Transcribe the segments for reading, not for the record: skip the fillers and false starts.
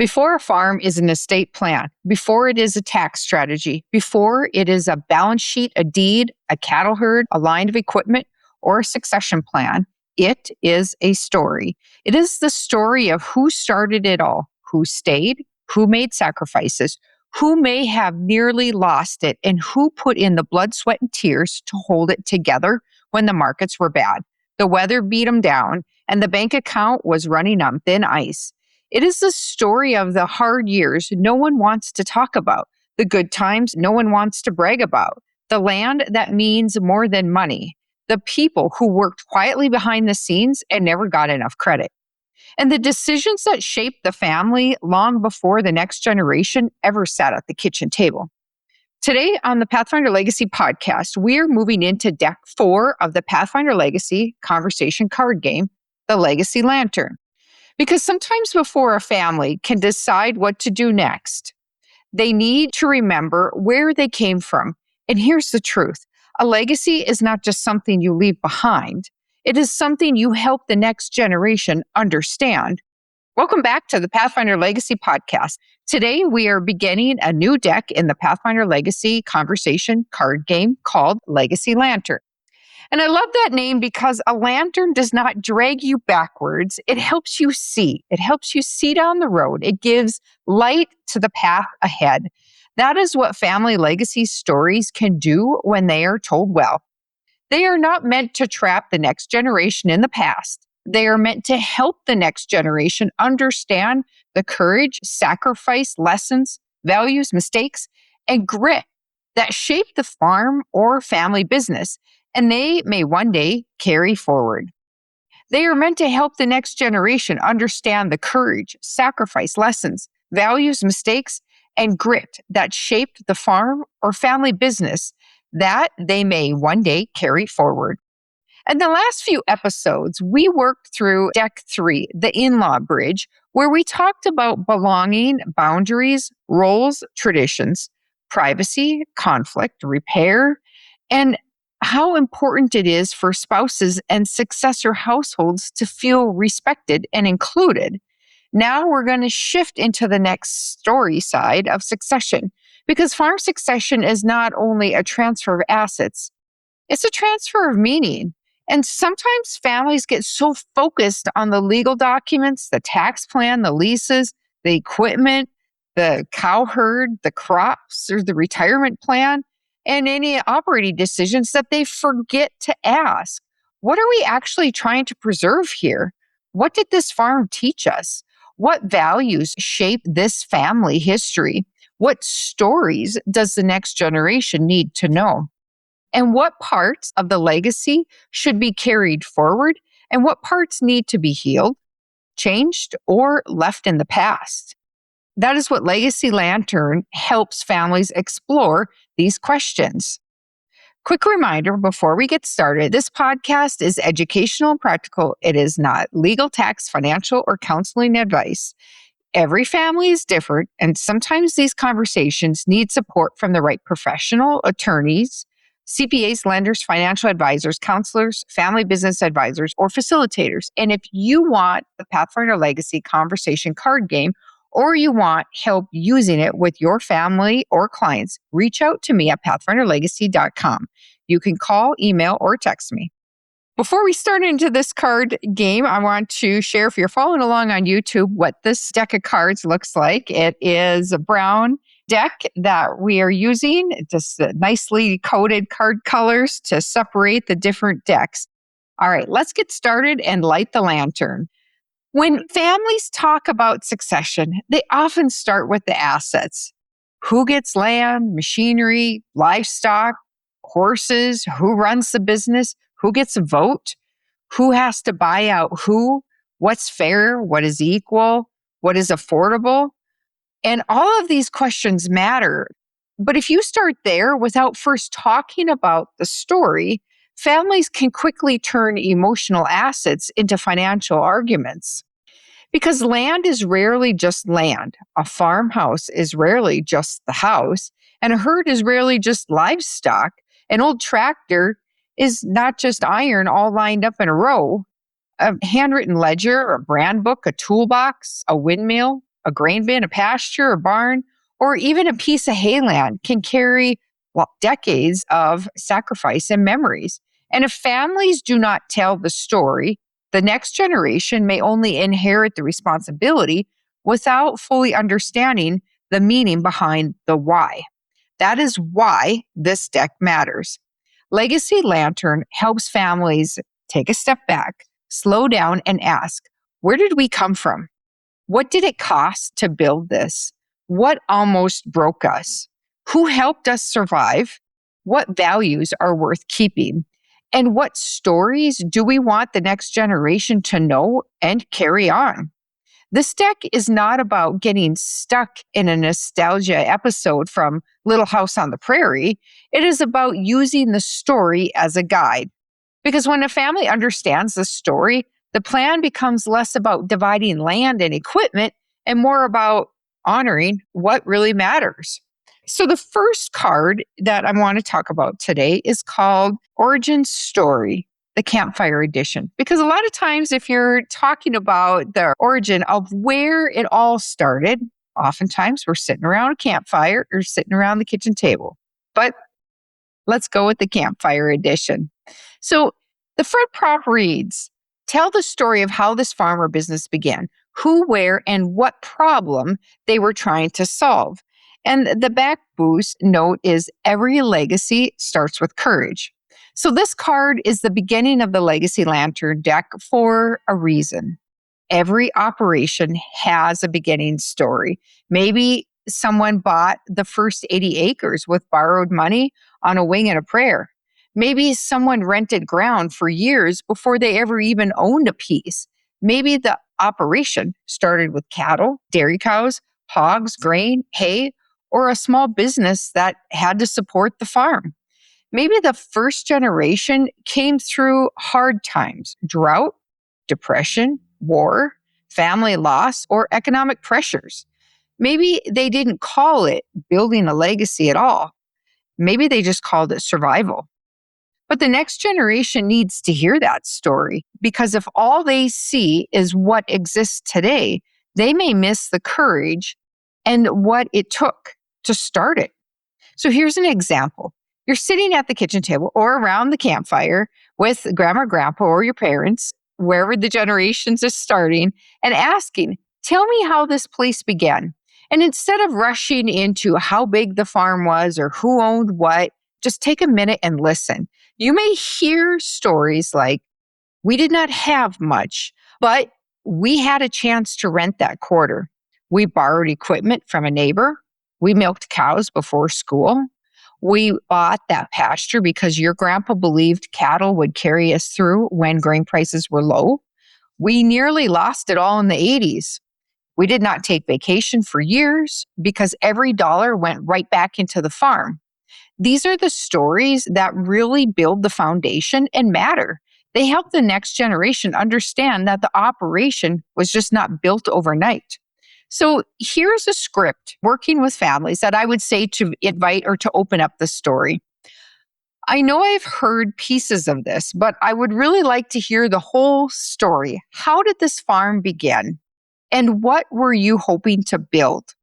Before a farm is an estate plan, before it is a tax strategy, before it is a balance sheet, a deed, a cattle herd, a line of equipment, or a succession plan, it is a story. It is the story of who started it all, who stayed, who made sacrifices, who may have nearly lost it, and who put in the blood, sweat, and tears to hold it together when the markets were bad. The weather beat them down, and the bank account was running on thin ice. It is the story of the hard years no one wants to talk about, the good times no one wants to brag about, the land that means more than money, the people who worked quietly behind the scenes and never got enough credit, and the decisions that shaped the family long before the next generation ever sat at the kitchen table. Today on the Pathfinder Legacy Podcast, we are moving into Deck 4 of the Pathfinder Legacy conversation card game, the Legacy Lantern. Because sometimes before a family can decide what to do next, they need to remember where they came from. And here's the truth. A legacy is not just something you leave behind. It is something you help the next generation understand. Welcome back to the Pathfinder Legacy Podcast. Today, we are beginning a new deck in the Pathfinder Legacy conversation card game called Legacy Lantern. And I love that name because a lantern does not drag you backwards. It helps you see. It helps you see down the road. It gives light to the path ahead. That is what family legacy stories can do when they are told well. They are not meant to trap the next generation in the past. They are meant to help the next generation understand the courage, sacrifice, lessons, values, mistakes, and grit that shape the farm or family business, and they may one day carry forward. They are meant to help the next generation understand the courage, sacrifice, lessons, values, mistakes, and grit that shaped the farm or family business that they may one day carry forward. In the last few episodes, we worked through Deck 3, the in-law bridge, where we talked about belonging, boundaries, roles, traditions, privacy, conflict, repair, and how important it is for spouses and successor households to feel respected and included. Now we're going to shift into the next story side of succession, because farm succession is not only a transfer of assets, it's a transfer of meaning. And sometimes families get so focused on the legal documents, the tax plan, the leases, the equipment, the cow herd, the crops, or the retirement plan, and any operating decisions that they forget to ask, what are we actually trying to preserve here? What did this farm teach us? What values shape this family history? What stories does the next generation need to know? And what parts of the legacy should be carried forward? And what parts need to be healed, changed, or left in the past? That is what Legacy Lantern helps families explore these questions. Quick reminder before we get started, this podcast is educational and practical. It is not legal, tax, financial, or counseling advice. Every family is different, and sometimes these conversations need support from the right professional, attorneys, CPAs, lenders, financial advisors, counselors, family business advisors, or facilitators. And if you want the Pathfinder Legacy conversation card game, or you want help using it with your family or clients, reach out to me at pathfinderlegacy.com. You can call, email, or text me. Before we start into this card game, I want to share, if you're following along on YouTube, what this deck of cards looks like. It is a brown deck that we are using, just nicely coded card colors to separate the different decks. All right, let's get started and light the lantern. When families talk about succession, they often start with the assets. Who gets land, machinery, livestock, horses? Who runs the business? Who gets a vote? Who has to buy out who? What's fair? What is equal? What is affordable? And all of these questions matter. But if you start there without first talking about the story, families can quickly turn emotional assets into financial arguments. Because land is rarely just land. A farmhouse is rarely just the house, and a herd is rarely just livestock. An old tractor is not just iron all lined up in a row. A handwritten ledger, a brand book, a toolbox, a windmill, A grain bin, a pasture, a barn, or even a piece of hayland can carry, decades of sacrifice and memories. And if families do not tell the story, the next generation may only inherit the responsibility without fully understanding the meaning behind the why. That is why this deck matters. Legacy Lantern helps families take a step back, slow down, and ask, where did we come from? What did it cost to build this? What almost broke us? Who helped us survive? What values are worth keeping? And what stories do we want the next generation to know and carry on? This deck is not about getting stuck in a nostalgia episode from Little House on the Prairie. It is about using the story as a guide. Because when a family understands the story, the plan becomes less about dividing land and equipment and more about honoring what really matters. So the first card that I want to talk about today is called Origin Story, the Campfire Edition. Because a lot of times if you're talking about the origin of where it all started, oftentimes we're sitting around a campfire or sitting around the kitchen table. But let's go with the Campfire Edition. So the front prop reads, tell the story of how this farm or business began, who, where, and what problem they were trying to solve. And the back boost note is every legacy starts with courage. So this card is the beginning of the Legacy Lantern deck for a reason. Every operation has a beginning story. Maybe someone bought the first 80 acres with borrowed money on a wing and a prayer. Maybe someone rented ground for years before they ever even owned a piece. Maybe the operation started with cattle, dairy cows, hogs, grain, hay, or a small business that had to support the farm. Maybe the first generation came through hard times, drought, depression, war, family loss, or economic pressures. Maybe they didn't call it building a legacy at all. Maybe they just called it survival. But the next generation needs to hear that story because if all they see is what exists today, they may miss the courage and what it took to start it. So here's an example. You're sitting at the kitchen table or around the campfire with grandma, grandpa, or your parents, wherever the generations are starting, and asking, tell me how this place began. And instead of rushing into how big the farm was or who owned what, just take a minute and listen. You may hear stories like, we did not have much, but we had a chance to rent that quarter. We borrowed equipment from a neighbor. We milked cows before school. We bought that pasture because your grandpa believed cattle would carry us through when grain prices were low. We nearly lost it all in the 80s. We did not take vacation for years because every dollar went right back into the farm. These are the stories that really build the foundation and matter. They help the next generation understand that the operation was just not built overnight. So here's a script working with families that I would say to invite or to open up the story. I know I've heard pieces of this, but I would really like to hear the whole story. How did this farm begin? And what were you hoping to build?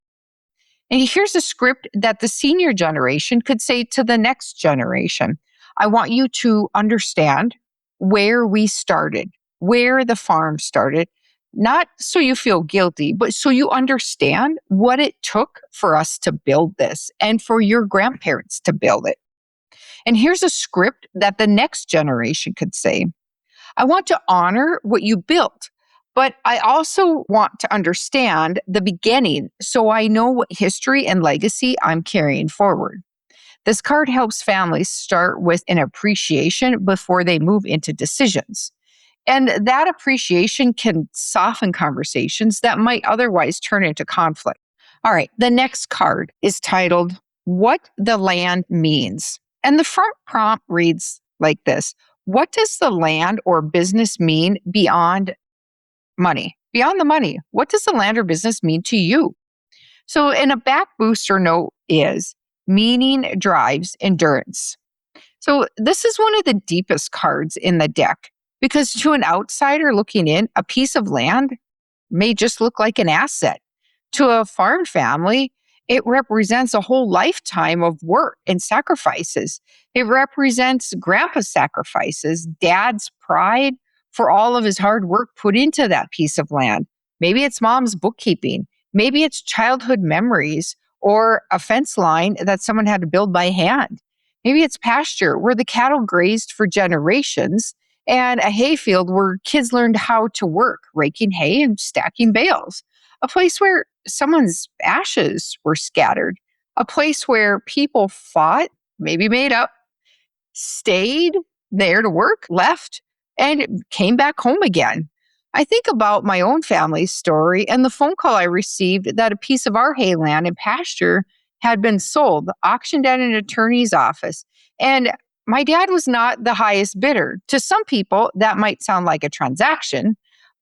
And here's a script that the senior generation could say to the next generation. I want you to understand where we started, where the farm started, not so you feel guilty, but so you understand what it took for us to build this and for your grandparents to build it. And here's a script that the next generation could say. I want to honor what you built, but I also want to understand the beginning so I know what history and legacy I'm carrying forward. This card helps families start with an appreciation before they move into decisions. And that appreciation can soften conversations that might otherwise turn into conflict. All right, the next card is titled, What the Land Means. And the front prompt reads like this. What does the land or business mean beyond money? Beyond the money, what does the land or business mean to you? So in a back booster note is, meaning drives endurance. So this is one of the deepest cards in the deck because to an outsider looking in, a piece of land may just look like an asset. To a farm family, it represents a whole lifetime of work and sacrifices. It represents grandpa's sacrifices, dad's pride for all of his hard work put into that piece of land. Maybe it's mom's bookkeeping. Maybe it's childhood memories or a fence line that someone had to build by hand. Maybe it's pasture where the cattle grazed for generations and a hayfield where kids learned how to work, raking hay and stacking bales. A place where someone's ashes were scattered, a place where people fought, maybe made up, stayed there to work, left, and came back home again. I think about my own family's story and the phone call I received that a piece of our hayland and pasture had been sold, auctioned at an attorney's office. And my dad was not the highest bidder. To some people, that might sound like a transaction,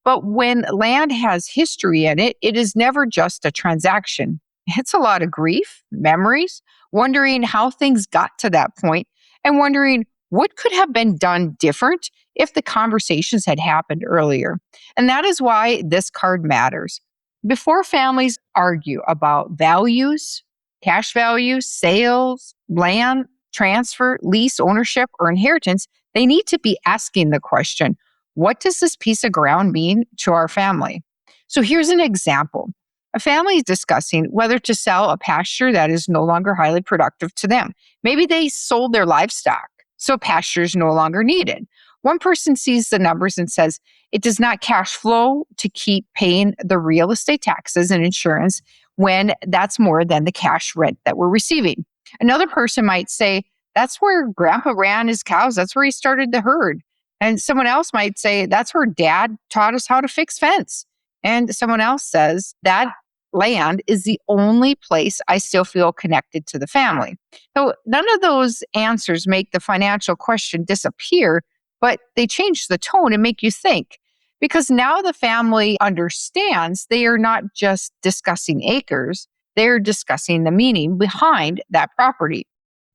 but when land has history in it, it is never just a transaction. It's a lot of grief, memories, wondering how things got to that point, and wondering what could have been done different if the conversations had happened earlier. And that is why this card matters. Before families argue about values, cash values, sales, land, transfer, lease, ownership, or inheritance, they need to be asking the question, what does this piece of ground mean to our family? So here's an example. A family is discussing whether to sell a pasture that is no longer highly productive to them. Maybe they sold their livestock, so pasture is no longer needed. One person sees the numbers and says it does not cash flow to keep paying the real estate taxes and insurance when that's more than the cash rent that we're receiving. Another person might say that's where grandpa ran his cows, that's where he started the herd. And someone else might say that's where dad taught us how to fix fence. And someone else says that land is the only place I still feel connected to the family. So none of those answers make the financial question disappear, but they change the tone and make you think. Because now the family understands they are not just discussing acres, they're discussing the meaning behind that property.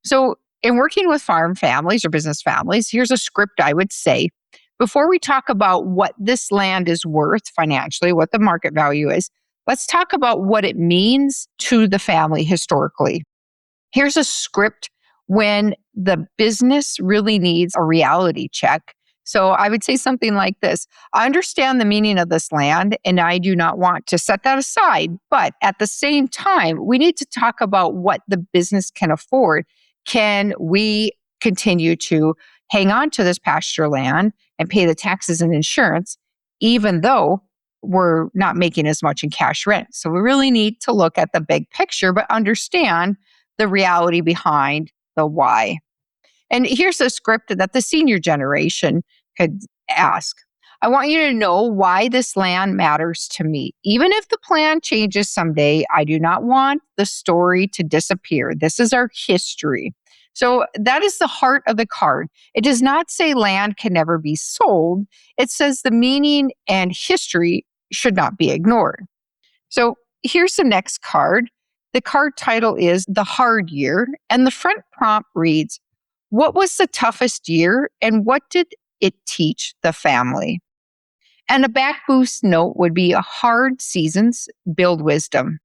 So in working with farm families or business families, here's a script I would say. Before we talk about what this land is worth financially, what the market value is, let's talk about what it means to the family historically. Here's a script when the business really needs a reality check. So I would say something like this. I understand the meaning of this land and I do not want to set that aside. But at the same time, we need to talk about what the business can afford. Can we continue to hang on to this pasture land and pay the taxes and insurance, even though we're not making as much in cash rent? So we really need to look at the big picture, but understand the reality behind the why. And here's a script that the senior generation could ask. I want you to know why this land matters to me. Even if the plan changes someday, I do not want the story to disappear. This is our history. So that is the heart of the card. It does not say land can never be sold. It says the meaning and history should not be ignored. So here's the next card. The card title is The Hard Year, and the front prompt reads, what was the toughest year and what did it teach the family? And a back boost note would be hard seasons build wisdom.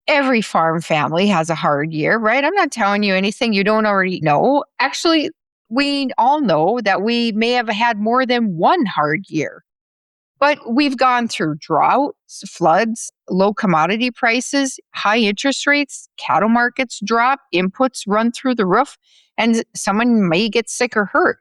Every farm family has a hard year, right? I'm not telling you anything you don't already know. Actually, we all know that we may have had more than one hard year. But we've gone through droughts, floods, low commodity prices, high interest rates, cattle markets drop, inputs run through the roof, and someone may get sick or hurt.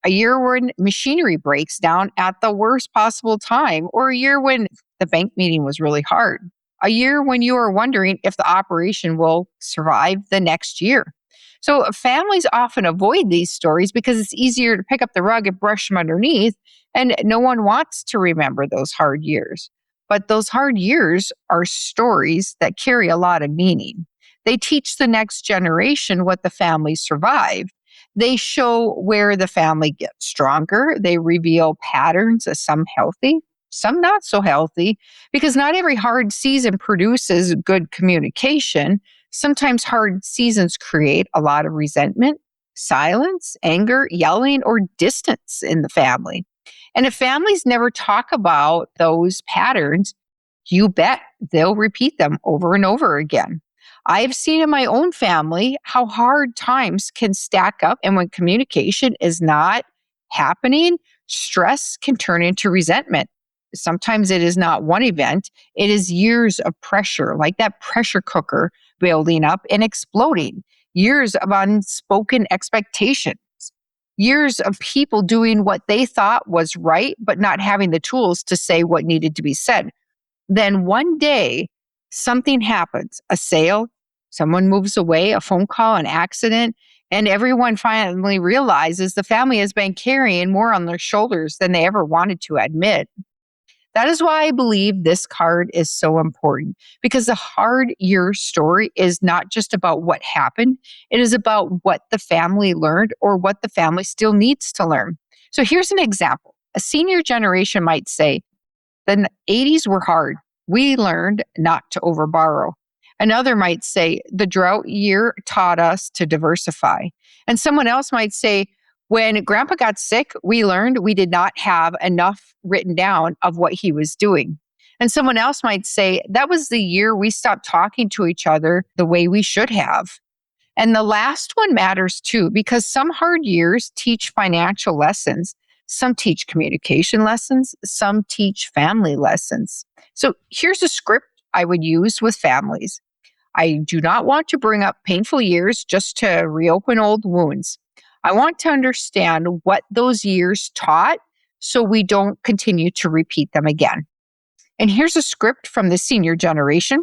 A year when machinery breaks down at the worst possible time, or a year when the bank meeting was really hard. A year when you are wondering if the operation will survive the next year. So families often avoid these stories because it's easier to pick up the rug and brush them underneath, and no one wants to remember those hard years. But those hard years are stories that carry a lot of meaning. They teach the next generation what the family survived. They show where the family gets stronger. They reveal patterns, some healthy, some not so healthy, because not every hard season produces good communication. Sometimes hard seasons create a lot of resentment, silence, anger, yelling, or distance in the family. And if families never talk about those patterns, you bet they'll repeat them over and over again. I've seen in my own family how hard times can stack up, and when communication is not happening, stress can turn into resentment. Sometimes it is not one event, it is years of pressure, like that pressure cooker building up and exploding, years of unspoken expectations, years of people doing what they thought was right, but not having the tools to say what needed to be said. Then one day, something happens, a sale, someone moves away, a phone call, an accident, and everyone finally realizes the family has been carrying more on their shoulders than they ever wanted to admit. That is why I believe this card is so important, because the hard year story is not just about what happened. It is about what the family learned or what the family still needs to learn. So here's an example. A senior generation might say, the 80s were hard. We learned not to overborrow. Another might say, the drought year taught us to diversify. And someone else might say, when grandpa got sick, we learned we did not have enough written down of what he was doing. And someone else might say, that was the year we stopped talking to each other the way we should have. And the last one matters too, because some hard years teach financial lessons. Some teach communication lessons. Some teach family lessons. So here's a script I would use with families. I do not want to bring up painful years just to reopen old wounds. I want to understand what those years taught so we don't continue to repeat them again. And here's a script from the senior generation.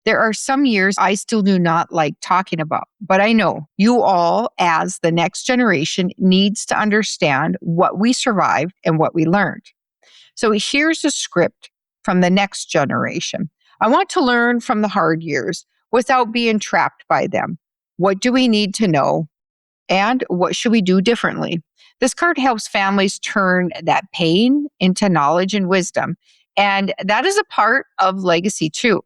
There are some years I still do not like talking about, but I know you all, as the next generation, needs to understand what we survived and what we learned. So here's a script from the next generation. I want to learn from the hard years without being trapped by them. What do we need to know? And what should we do differently? This card helps families turn that pain into knowledge and wisdom. And that is a part of legacy too.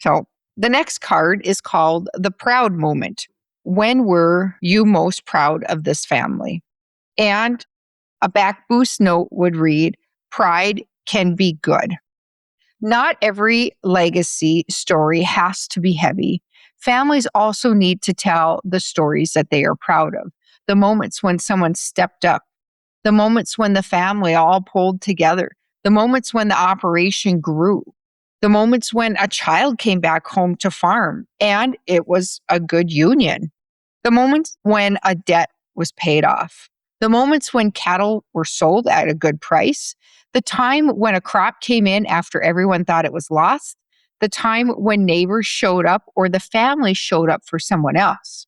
So the next card is called the proud moment. When were you most proud of this family? And a back boost note would read, pride can be good. Not every legacy story has to be heavy. Families also need to tell the stories that they are proud of, the moments when someone stepped up, the moments when the family all pulled together, the moments when the operation grew, the moments when a child came back home to farm and it was a good union, the moments when a debt was paid off, the moments when cattle were sold at a good price, the time when a crop came in after everyone thought it was lost, the time when neighbors showed up or the family showed up for someone else,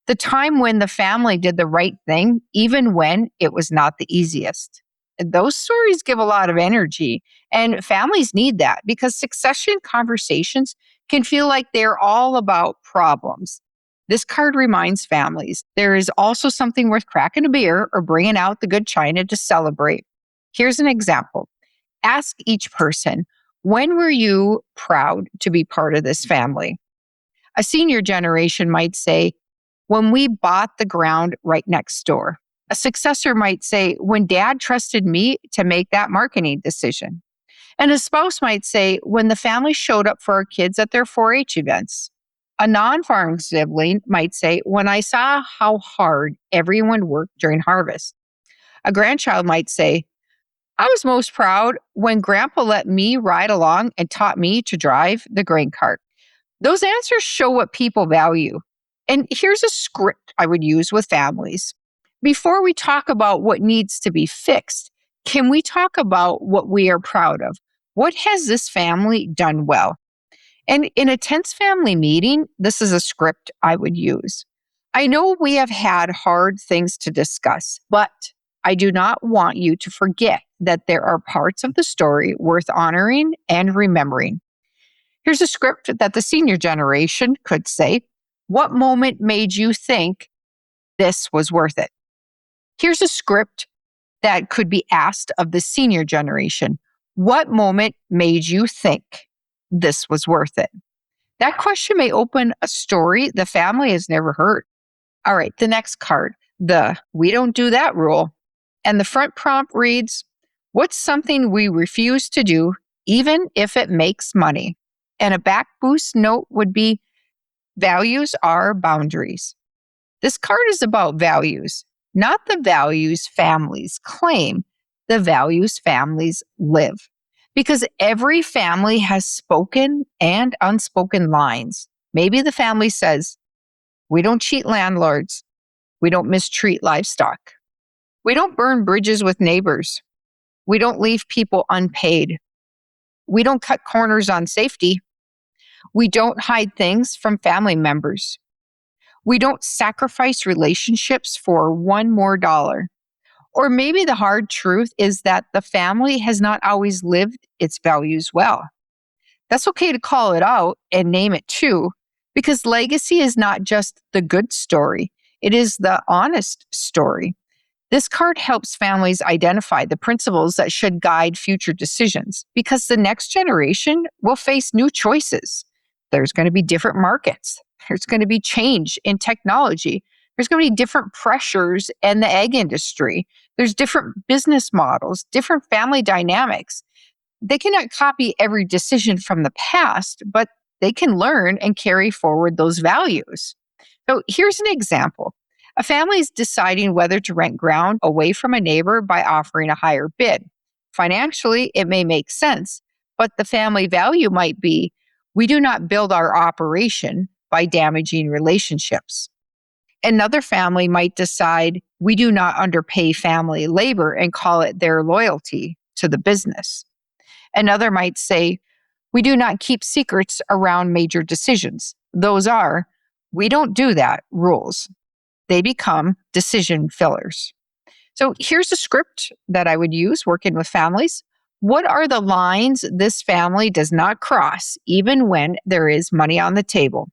the time when the family did the right thing, even when it was not the easiest. Those stories give a lot of energy, and families need that because succession conversations can feel like they're all about problems. This card reminds families there is also something worth cracking a beer or bringing out the good china to celebrate. Here's an example. Ask each person, when were you proud to be part of this family? A senior generation might say, when we bought the ground right next door. A successor might say, when dad trusted me to make that marketing decision. And a spouse might say, when the family showed up for our kids at their 4-H events. A non-farm sibling might say, when I saw how hard everyone worked during harvest. A grandchild might say, I was most proud when grandpa let me ride along and taught me to drive the grain cart. Those answers show what people value. And here's a script I would use with families. Before we talk about what needs to be fixed, can we talk about what we are proud of? What has this family done well? And in a tense family meeting, this is a script I would use. I know we have had hard things to discuss, but I do not want you to forget that there are parts of the story worth honoring and remembering. Here's a script that the senior generation could say. What moment made you think this was worth it? Here's a script that could be asked of the senior generation. What moment made you think this was worth it? That question may open a story the family has never heard. All right, the next card, the we don't do that rule. And the front prompt reads, what's something we refuse to do even if it makes money. And a back boost note would be values are boundaries. This card is about values, not the values families claim, the values families live. Because every family has spoken and unspoken lines. Maybe the family says, we don't cheat landlords. We don't mistreat livestock. We don't burn bridges with neighbors. We don't leave people unpaid. We don't cut corners on safety. We don't hide things from family members. We don't sacrifice relationships for one more dollar. Or maybe the hard truth is that the family has not always lived its values well. That's okay to call it out and name it too, because legacy is not just the good story, it is the honest story. This card helps families identify the principles that should guide future decisions because the next generation will face new choices. There's going to be different markets. There's going to be change in technology. There's going to be different pressures in the egg industry. There's different business models, different family dynamics. They cannot copy every decision from the past, but they can learn and carry forward those values. So here's an example. A family is deciding whether to rent ground away from a neighbor by offering a higher bid. Financially, it may make sense, but the family value might be, we do not build our operation by damaging relationships. Another family might decide, we do not underpay family labor and call it their loyalty to the business. Another might say, we do not keep secrets around major decisions. Those are, we don't do that rules. They become decision fillers. So here's a script that I would use working with families. What are the lines this family does not cross, even when there is money on the table?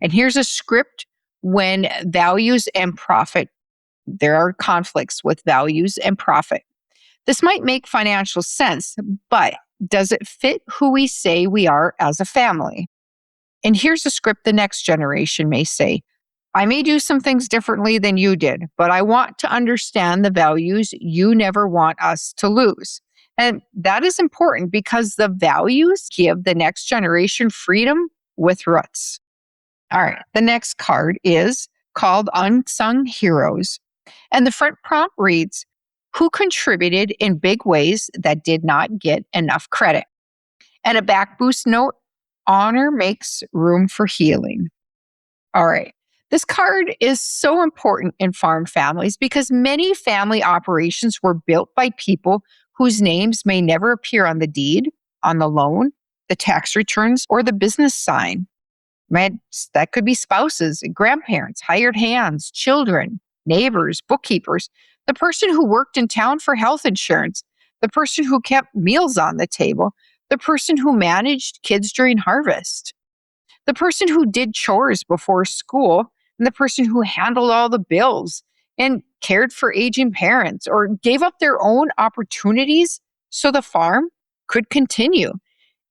And here's a script when values and profit, there are conflicts with values and profit. This might make financial sense, but does it fit who we say we are as a family? And here's a script the next generation may say, I may do some things differently than you did, but I want to understand the values you never want us to lose. And that is important because the values give the next generation freedom with roots. All right, the next card is called Unsung Heroes. And the front prompt reads, who contributed in big ways that did not get enough credit? And a back boost note, honor makes room for healing. All right. This card is so important in farm families because many family operations were built by people whose names may never appear on the deed, on the loan, the tax returns, or the business sign. That could be spouses, grandparents, hired hands, children, neighbors, bookkeepers, the person who worked in town for health insurance, the person who kept meals on the table, the person who managed kids during harvest, the person who did chores before school, and the person who handled all the bills and cared for aging parents or gave up their own opportunities so the farm could continue.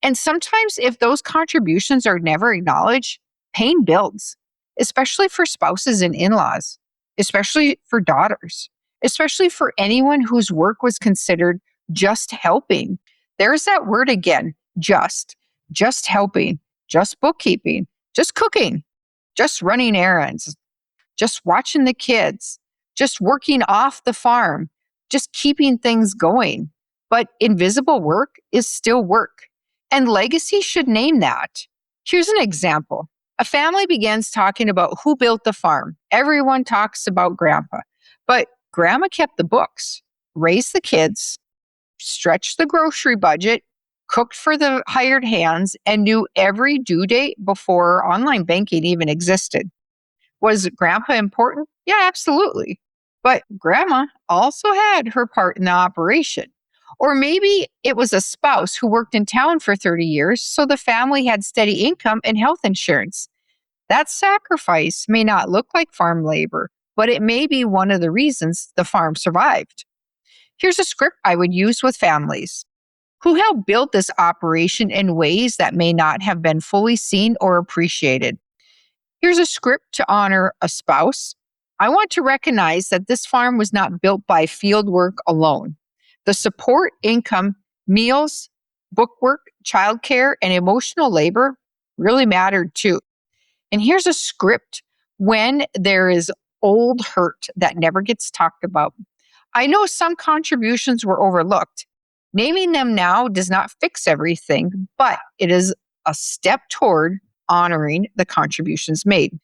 And sometimes if those contributions are never acknowledged, pain builds, especially for spouses and in-laws, especially for daughters, especially for anyone whose work was considered just helping. There's that word again, just helping, just bookkeeping, just cooking, just running errands, just watching the kids, just working off the farm, just keeping things going. But invisible work is still work. And legacy should name that. Here's an example. A family begins talking about who built the farm. Everyone talks about grandpa, but grandma kept the books, raised the kids, stretched the grocery budget, cooked for the hired hands, and knew every due date before online banking even existed. Was grandpa important? Yeah, absolutely. But grandma also had her part in the operation. Or maybe it was a spouse who worked in town for 30 years, so the family had steady income and health insurance. That sacrifice may not look like farm labor, but it may be one of the reasons the farm survived. Here's a script I would use with families. Who helped build this operation in ways that may not have been fully seen or appreciated? Here's a script to honor a spouse. I want to recognize that this farm was not built by field work alone. The support, income, meals, Bookwork, childcare, and emotional labor really mattered too. And here's a script when there is old hurt that never gets talked about. I know some contributions were overlooked. Naming them now does not fix everything, but it is a step toward honoring the contributions made.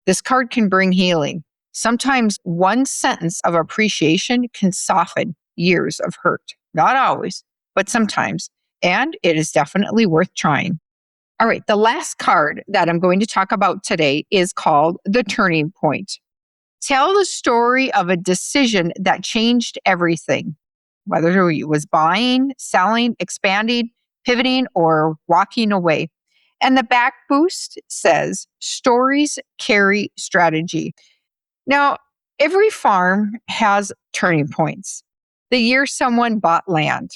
This card can bring healing. Sometimes one sentence of appreciation can soften years of hurt. Not always, but sometimes. And it is definitely worth trying. All right, the last card that I'm going to talk about today is called The Turning Point. Tell the story of a decision that changed everything, whether it was buying, selling, expanding, pivoting, or walking away. And the back boost says, stories carry strategy. Now, every farm has turning points. The year someone bought land,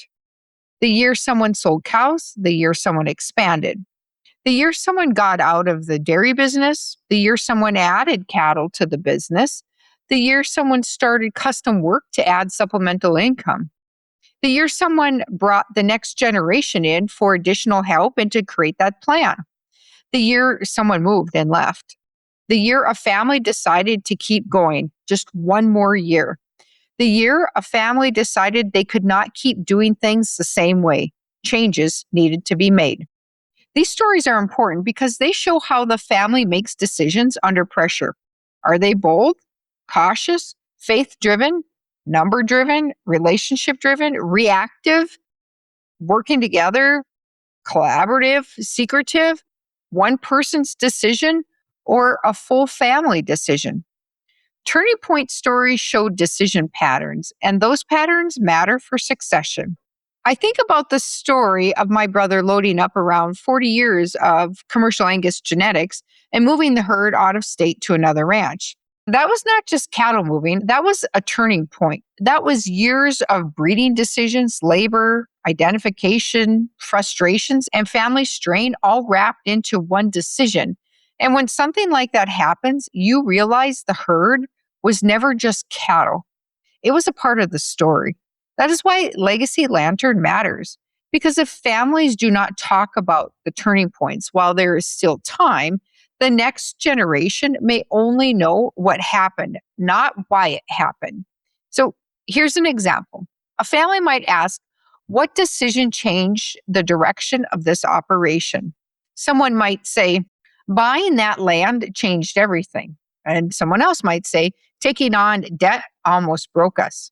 the year someone sold cows, the year someone expanded, the year someone got out of the dairy business, the year someone added cattle to the business, the year someone started custom work to add supplemental income, the year someone brought the next generation in for additional help and to create that plan, the year someone moved and left, the year a family decided to keep going just one more year, the year a family decided they could not keep doing things the same way. Changes needed to be made. These stories are important because they show how the family makes decisions under pressure. Are they bold, cautious, faith-driven, number-driven, relationship-driven, reactive, working together, collaborative, secretive, one person's decision, or a full family decision? Turning point stories show decision patterns, and those patterns matter for succession. I think about the story of my brother loading up around 40 years of commercial Angus genetics and moving the herd out of state to another ranch. That was not just cattle moving, that was a turning point. That was years of breeding decisions, labor, identification, frustrations, and family strain all wrapped into one decision. And when something like that happens, you realize the herd was never just cattle. It was a part of the story. That is why Legacy Lantern matters. Because if families do not talk about the turning points while there is still time, the next generation may only know what happened, not why it happened. So here's an example. A family might ask, what decision changed the direction of this operation? Someone might say, buying that land changed everything. And someone else might say, taking on debt almost broke us.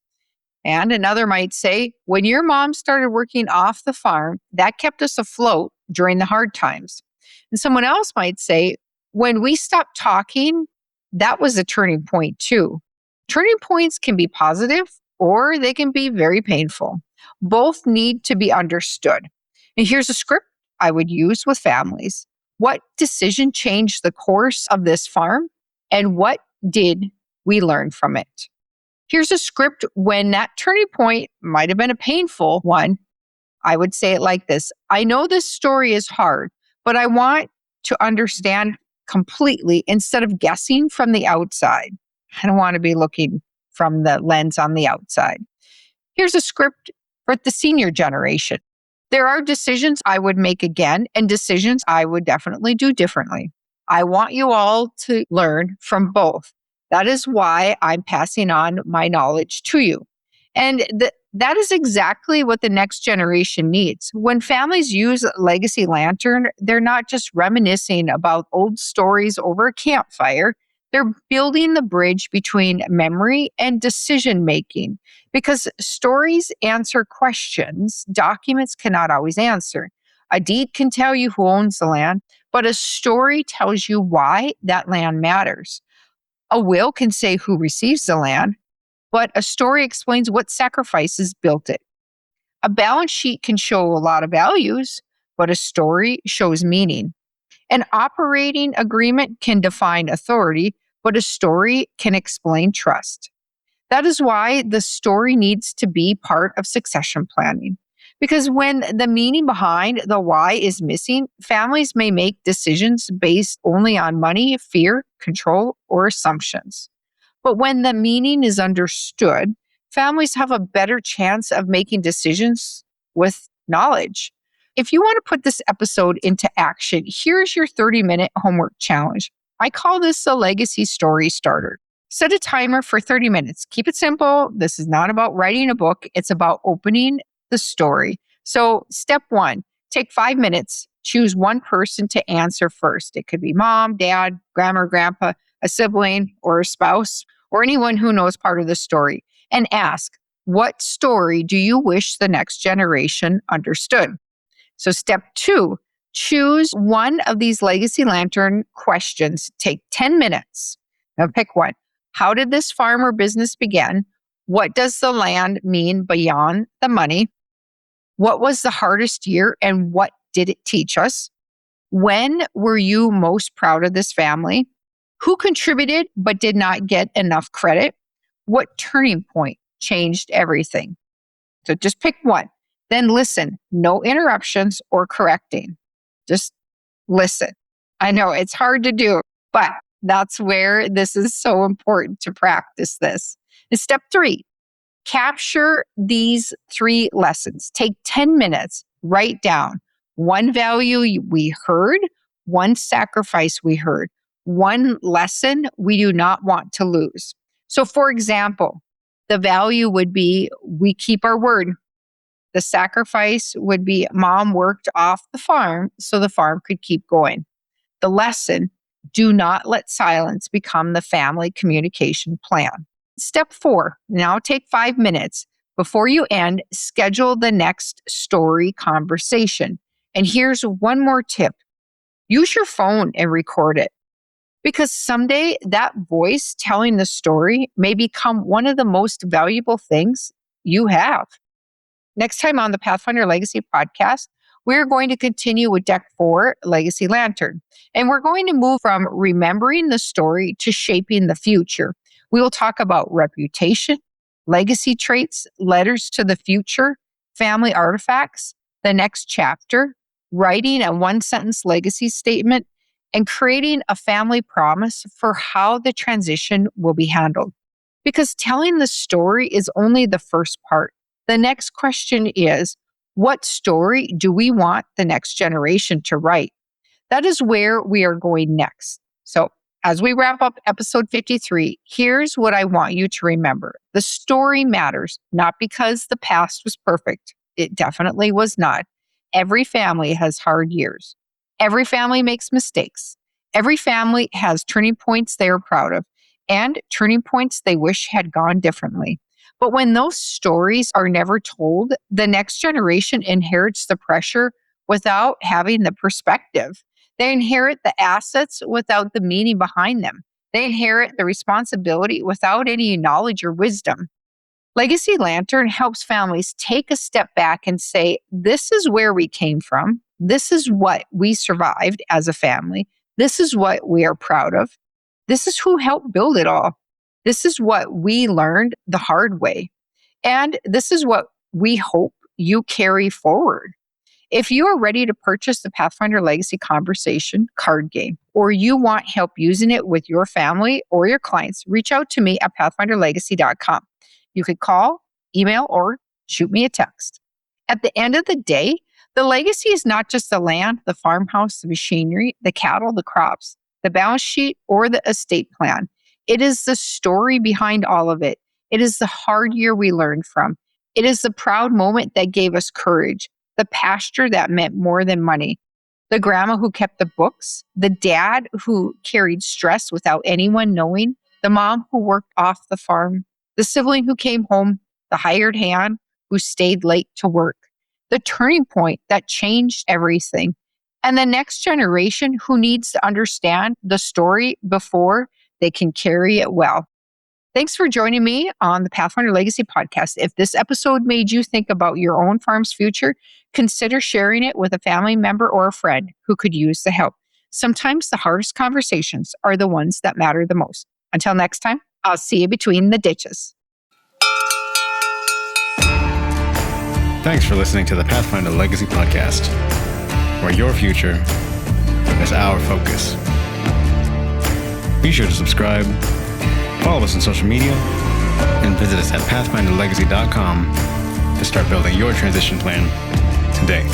And another might say, when your mom started working off the farm, that kept us afloat during the hard times. And someone else might say, when we stopped talking, that was a turning point too. Turning points can be positive or they can be very painful. Both need to be understood. And here's a script I would use with families. What decision changed the course of this farm? And what did we learn from it? Here's a script when that turning point might have been a painful one. I would say it like this. I know this story is hard, but I want to understand completely instead of guessing from the outside. I don't want to be looking from the lens on the outside. Here's a script for the senior generation. There are decisions I would make again and decisions I would definitely do differently. I want you all to learn from both. That is why I'm passing on my knowledge to you. And that is exactly what the next generation needs. When families use Legacy Lantern, they're not just reminiscing about old stories over a campfire. They're building the bridge between memory and decision making because stories answer questions documents cannot always answer. A deed can tell you who owns the land, but a story tells you why that land matters. A will can say who receives the land, but a story explains what sacrifices built it. A balance sheet can show a lot of values, but a story shows meaning. An operating agreement can define authority, but a story can explain trust. That is why the story needs to be part of succession planning. Because when the meaning behind the why is missing, families may make decisions based only on money, fear, control, or assumptions. But when the meaning is understood, families have a better chance of making decisions with knowledge. if you want to put this episode into action, here's your 30-minute homework challenge. I call this a legacy story starter. Set a timer for 30 minutes. Keep it simple. This is not about writing a book. It's about opening the story. So step 1, take 5 minutes. Choose one person to answer first. It could be mom, dad, grandma, grandpa, a sibling, or a spouse, or anyone who knows part of the story. And ask, what story do you wish the next generation understood? So step 2, choose one of these Legacy Lantern questions. Take 10 minutes. Now pick one. How did this farm or business begin? What does the land mean beyond the money? What was the hardest year and what did it teach us? When were you most proud of this family? Who contributed but did not get enough credit? What turning point changed everything? So just pick one. Then listen. No interruptions or correcting. Just listen. I know it's hard to do, but that's where this is so important to practice this. And step 3, capture these 3 lessons. Take 10 minutes. Write down one value we heard, one sacrifice we heard, one lesson we do not want to lose. So, for example, the value would be we keep our word. The sacrifice would be mom worked off the farm so the farm could keep going. The lesson, do not let silence become the family communication plan. Step 4, now take 5 minutes. Before you end, schedule the next story conversation. And here's one more tip. Use your phone and record it. Because someday that voice telling the story may become one of the most valuable things you have. Next time on the Pathfinder Legacy Podcast, we're going to continue with Deck 4, Legacy Lantern. And we're going to move from remembering the story to shaping the future. We will talk about reputation, legacy traits, letters to the future, family artifacts, the next chapter, writing a 1-sentence legacy statement, and creating a family promise for how the transition will be handled. Because telling the story is only the first part. The next question is, what story do we want the next generation to write? That is where we are going next. So, as we wrap up episode 53, here's what I want you to remember. The story matters, not because the past was perfect. It definitely was not. Every family has hard years. Every family makes mistakes. Every family has turning points they are proud of and turning points they wish had gone differently. But when those stories are never told, the next generation inherits the pressure without having the perspective. They inherit the assets without the meaning behind them. They inherit the responsibility without any knowledge or wisdom. Legacy Lantern helps families take a step back and say, this is where we came from. This is what we survived as a family. This is what we are proud of. This is who helped build it all. This is what we learned the hard way. And this is what we hope you carry forward. If you are ready to purchase the Pathfinder Legacy Conversation card game, or you want help using it with your family or your clients, reach out to me at pathfinderlegacy.com. You could call, email, or shoot me a text. At the end of the day, the legacy is not just the land, the farmhouse, the machinery, the cattle, the crops, the balance sheet, or the estate plan. It is the story behind all of it. It is the hard year we learned from. It is the proud moment that gave us courage, the pasture that meant more than money, the grandma who kept the books, the dad who carried stress without anyone knowing, the mom who worked off the farm, the sibling who came home, the hired hand who stayed late to work, the turning point that changed everything, and the next generation who needs to understand the story before they can carry it well. Thanks for joining me on the Pathfinder Legacy Podcast. If this episode made you think about your own farm's future, consider sharing it with a family member or a friend who could use the help. Sometimes the hardest conversations are the ones that matter the most. Until next time, I'll see you between the ditches. Thanks for listening to the Pathfinder Legacy Podcast, where your future is our focus. Be sure to subscribe, follow us on social media, and visit us at pathfinderlegacy.com to start building your transition plan today.